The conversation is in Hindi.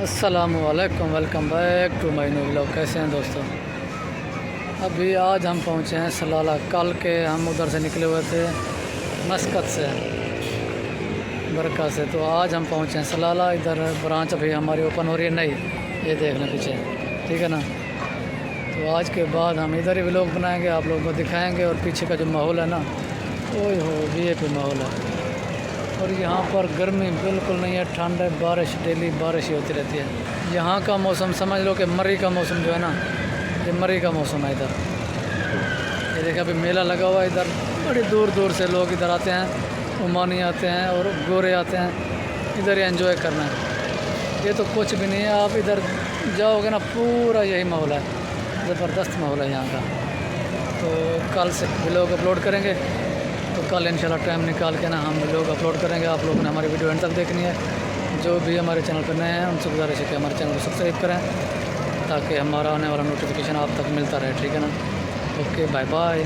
अस्सलामुअलैकुम, welcome back to my new vlog. कैसे हैं दोस्तों? अभी आज हम पहुंचे हैं सलाला। कल के हम उधर से निकले हुए थे मस्कत से, बरका से। तो आज हम पहुंचे हैं सलाला। इधर ब्रांच अभी हमारी ओपन हो रही है नई, ये देख लें पीछे, ठीक है ना। तो आज के बाद हम इधर ही व्लॉग बनाएंगे, आप लोगों को दिखाएंगे। और पीछे का जो माहौल है ना, ओए हो VIP माहौल है। और यहाँ पर गर्मी बिल्कुल नहीं है, ठंड है, बारिश, डेली बारिश ही होती रहती है। यहाँ का मौसम समझ लो कि मरी का मौसम जो है ना, ये मरी का मौसम है इधर। ये देखा अभी मेला लगा हुआ है इधर, बड़ी दूर दूर से लोग इधर आते हैं, ओमानी आते हैं और गोरे आते हैं इधर ही एंजॉय करना है। ये तो कुछ भी नहीं है, आप इधर जाओगे ना पूरा यही माहौल है, ज़बरदस्त माहौल है यहाँ का। तो कल से व्लॉग अपलोड करेंगे, तो कल इंशाल्लाह टाइम निकाल के ना हम लोग अपलोड करेंगे। आप लोगों ने हमारी वीडियो एंड तक देखनी है। जो भी हमारे चैनल पर नए हैं उनसे गुजारिश है कि हमारे चैनल को सब्सक्राइब करें, ताकि हमारा आने वाला नोटिफिकेशन आप तक मिलता रहे, ठीक है ना। Okay, bye bye.